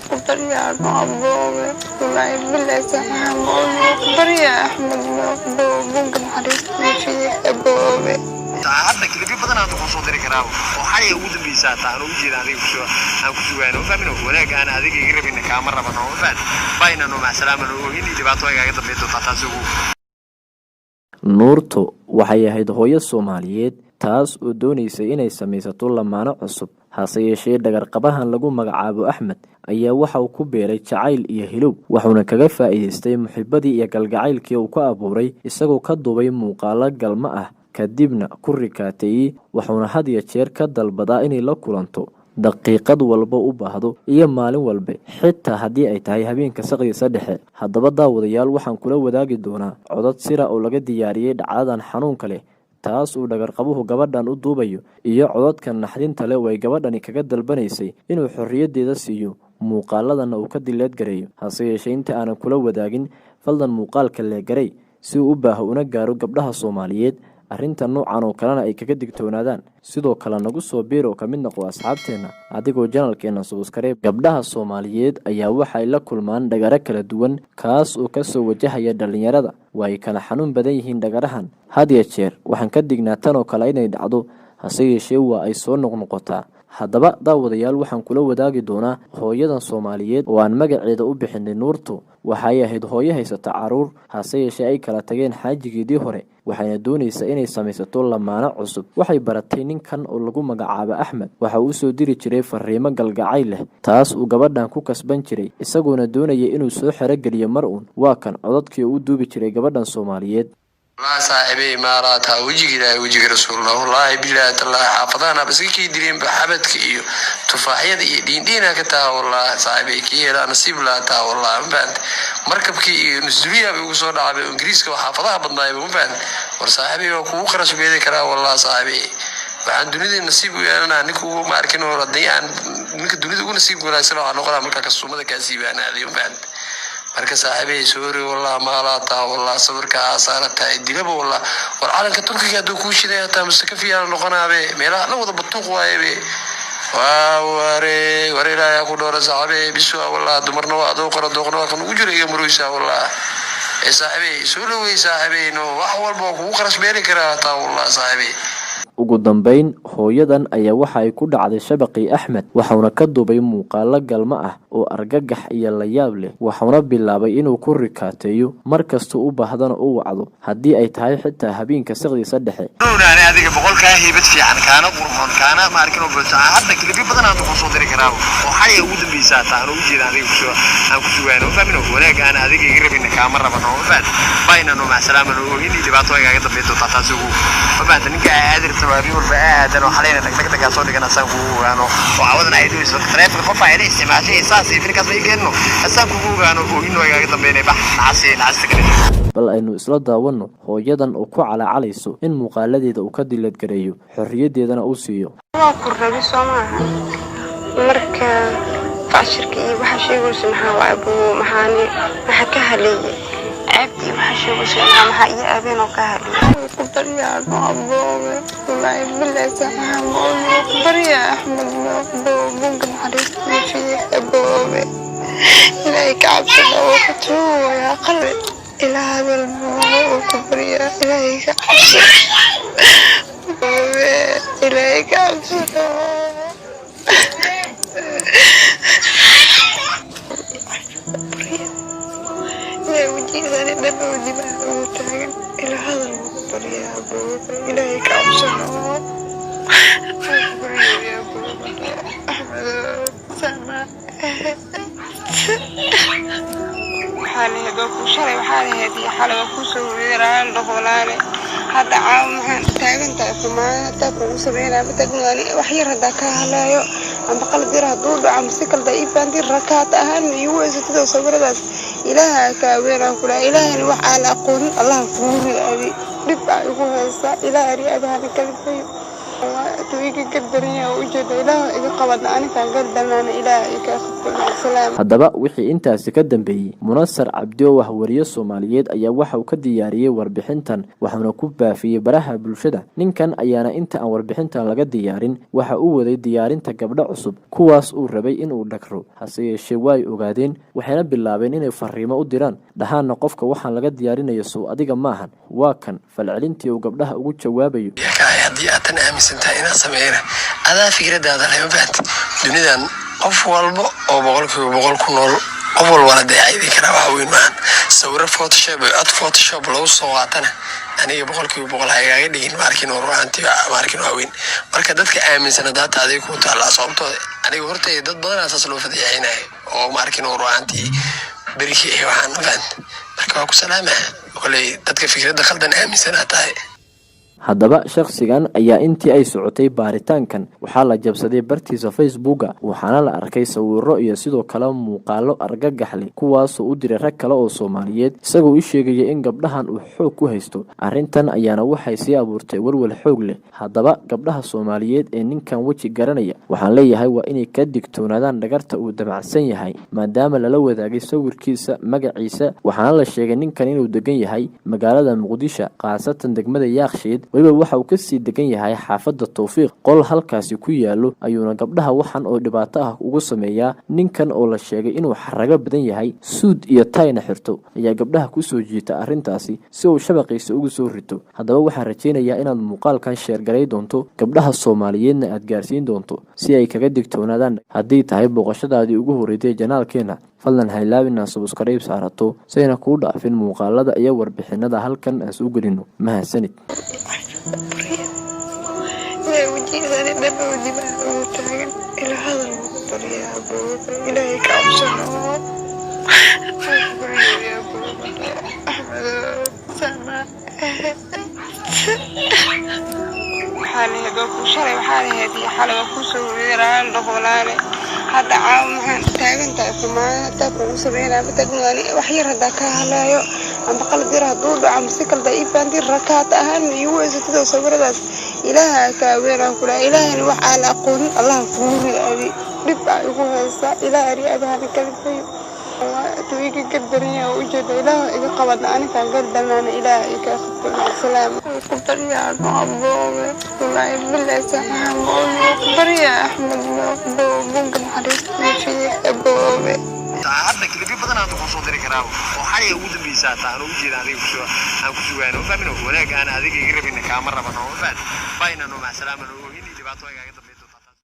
بريا أبوه ما يبلع سحام بريا أحمد ممكن حريص في أبوه hadda kaliya badan aad ku soo diri karaa oo xalay ugu dambeysay taan ugu jeedaan aan ku sugaano fahmino wanaag aan adiga iga rabin kaama rabano fahad baynano ma salaamano oo hindi dhibaato ay ga dambeeyo taataasugu Nuurto waxay ahayd hooyo Soomaaliyeed taas oo doonaysay inay samaysato lamaano cusub hase yeeshee dhagarqabahan lagu magacaabo Axmed ayaa waxa uu ku beeray jacayl iyo hilow waxaana kaga faa'iideystay muhibbadii iyo galgacaylkii uu ka abuuray isagoo ka duubay muuqaal galma ah kadibna ku rikaatay waxaana had iyo jeer ka dalbadaa inay la kulanto daqiiqad walba u baahdo iyo maalin walba xitaa hadii ay tahay habeenka saqdiisa dhexe haddaba daawadayaal waxaan kula wadaagi doonaa codad sira oo laga diyaariyay dhacdadan xanuunka leh taas uu dhagarqabuhu gabadhan u duubayo iyo codadkan naxdinta leh way gabadhani kaga dalbanaysay inuu xorriyadeeda siiyo muuqaaladana uu ka dileed gareeyo hase yeeshee inta aanan kula wadaagin faldan muuqaalka lee garay si uu u baaho una gaaro gabdhaha Soomaaliyeed arrinta noocan oo kalena ay kaga digtoonaadaan sidoo kale nagu soo biiro ka mid noqo asxaabteena adigoo channelkeena subscribe gabdhaha Soomaaliyeed ayaa waxay la kulmaan dhagara kala duwan kaas oo ka soo wajahaya dhalinyarada way kala xanuun badan yihiin dhagarahan had iyo jeer waxaan ka dignaa tan oo kale inay dhacdo hase yeeshee waa ay soo noqnoqotaa haddaba daawadayaal waxaan kula wadaagi doonaa hooyadan Soomaaliyeed oo aan magaceeda u bixinay Nuurto waxay ahayd hooyo haysata caruur hase yeeshee ay kala tageen xaajigeedii hore waxayna doonaysaa inay samaysato lamaano cusub waxay baratay ninkan oo lagu magacaabo Axmed waxa uu soo diri jiray fariimo galgacayl leh taas uu gabadhan ku kasban jiray isagoona doonayay inuu soo xarageliyo mar uun waa kan codadkii uu duubi jiray gabadhan Soomaaliyeed لا صاحبي ما راتها وجهي رسول الله والله بالله الله حافظنا بس كي يدرين بحبتك إيو تفاحية دينا كتا والله صاحبي كي لا نصيب لا تا والله مبان مركب كي نسبيا بيوصل على إنجليز وحافظها بالله مبان وصاحبي وكو خرج بيدك كرا والله صاحبي وعن دنيا النصيب أنا نكو ما أركنه ردي عن نك دنيا تقول نصيب ولا يصير على نقرة ملك السومة كاسيب أنا هذه مبان marka saaxiibay suuri wallahi ma laata wallahi sawirka asaarta idilaba wallahi war calanka turkiga haduu ku shiday taa mustaka fiican noqonaabe meelaha la wada batuq waaye ware ilaahay ku dhoora saaxiibay biswa wallahi dumarna waa adoo qora dooqna kan ugu jiray maruysa wallahi saaxiibay suuli way saaxiibay no wax walba ku qarash beeri karaa taa wallahi saaxiibay ugu dambeyn hooyadan ayaa waxa ay ku dhacday shabaqii Axmed waxaana ka duubay muuqaal galma ah oo argagax iyo la yaab leh waxaana bilaabay inuu ku rikaateeyo markasta u baahdana uu wacdo hadii ay tahay xitaa habeenka saqdiisa dhexe ana adiga boqolka heebad fiican kaana qurxoon kaana ma arkin oo bulsho hadda kaliya badan aad ku soo diri karaa oo xalay ugu dambeysay taan ugu jeedaan adiga aan ku sugaano fahmino wanaag aan adiga iga rabin kaama rabano fahad baynano ma salaamano oo hindi dhibaato ay ga dambeeyo taataasugu fahad ninka aadirta وابي والبعاد وحاليا تك soo dhigana asagu aano waawada ay dhigayso taleefanka qof ay isticmaashay saasi firkaas bay geeno asagu aano oo inoo ay dambeeyay naasi kale bal aynu isla daawano hooyadan oo ku calaacalayso in muuqaaladeeda uu ka dileed gareeyo xorriyadeedana uu siiyo waa ku rabi Soomaaliya marka fashirkii waxa sheegayso maxaa abuu maxaani waxa ka haliyay abti waxa sheegayso maxaa iyo abeen oo ka haliyay بريا أبوه ما يبلع سحام بريا أحمد ممكن حريص في أبوه إليك عبسنا وقتوه يا قلبي إلى هذا الموضوع بريا إليك عبسنا إليك عبسنا يا وجيه ذلك نبي ودماء إلى هذا الموضوع يا أبو إليك عبسنا يا أبو أحمد سامع حالي هدوك وشري وحالي هدي حالي وكوسو ويران دخولاني هذا عام تاغن تاكما تاكو سبينا بتقولاني وحير هداك هلايو عم بقلب ديرها دود عم سيكل ضعيفان دير ركات أهان يوزو تدو صبرداس إلها كاويرا كلا إلهي وحال أقول الله فوري أبي نبع يقول هسا إلهي ريابي هذا كالفيو تويكي كالدنيا وجد إلهي إذا قبضنا أنا كان قدنا إلهي كاخد haddaba wixii intaasi ka dambeeyey munasar cabdi oo wariye Soomaaliyeed ayaa waxa uu ka diyaariyay warbixintan waxaana ku baafiyay baraha bulshada. Ninkan ayaana inta aan warbixintan laga diyaarin waxa uu waday diyaarinta gabdho cusub kuwaas uu rabay inuu dhagro, hase yeeshee way ogaadeen waxayna bilaabeen inay fariimo u diraan dhahaana qofka waxaan laga diyaarinayo soo adiga maahan. waa kan falcelintii uu gabdhaha ugu jawaabayo. haddii aad tan aaminsantahay inaad sameeyna adaa fikradaada lama baahantid. dunidan qof walba oo 100% ku nool qof walba dayacay kara wax weyn maahan. sawir Photoshop lagu soo qaatana aniga 100% hayga dhigin markiin oo ruuxantii markiin waa weyn. marka dadka aaminsan data adeeg ku taala sababtoo aniga hortay dad badan asaas loo fadhiyaynay oo markiin oo ruuxantii berikii waxaan fahant. marka waa ku salaamahay kolay dadka fikradda khaldan aaminsan tahay. haddaba shakhsigan ayaa intii ay socotay baaritaankan waxaa la jabsaday bartiisa Facebook waxaana la arkay sawirro iyo sidoo kale muuqaalo argagax leh kuwaas oo u diray rag kale oo Soomaaliyeed isagoo u sheegay in gabdhahan uu xoog ku haysto. arrintan ayaana waxay sii abuurtay walwal xoog leh. haddaba gabdhaha Soomaaliyeed ee ninkan waji garanaya waxaan leeyahay waa inay ka digtoonaadaan dhagarta uu damacsan yahay maadaama lala wadaagay sawirkiisa magaciisa waxaana la sheegay ninkan inuu degan yahay magaalada Muqdisho qaasatan degmada Yaaqshiid waliba waxa uu ka sii degan yahay xaafadda Tawfiiq qol halkaasi ku yaalo ayuuna gabdhaha waxan oo dhibaato ah ugu sameeyaa. ninkan oo la sheegay inuu xaraga badan yahay suud iyo tayna xirto ayaa gabdhaha ku soo jiita arrintaasi si uu shabaqiisa ugu soo rito. haddaba waxaan rajaynayaa inaad muuqaalkan share garay doonto gabdhaha Soomaaliyeedna aad gaarsiin doonto si ay kaga digtoonaadaan. haddii tahay booqashadaadii ugu horeeyay janaalkeena fadlan ha ilaawin subscribe saarato sayna ku dhaafin muuqaalada iyo warbixinada halkan aan soo gelino. mahadsanid. هذا عام تاجن تأكلنا تأكل سبعين بتجني وحير هذا كهلايو عم بقلب ديرها دود عم سكل ضعيف عندي الركعات أهم يوز تدو صبر بس إله كبير كل إله الوح على قول الله فوق أبي ربع يقول هسا إله رياض هذا كلام تويك كدرني وجد إله إذا قبضنا أنا كان قدمنا إله يكفي السلام قدر يا أبو والله بالله سلام قدر يا أحمد ممكن حريص في أبو hadda kaliya badan aad ku soo diri karaa oo xalay ugu dambeysay taan ugu jeedaan aan ku sugaano fahmin wanaag aan adiga iga rabin kaamara rabano fahad bayna no ma salaam oo hindi dhibaato ay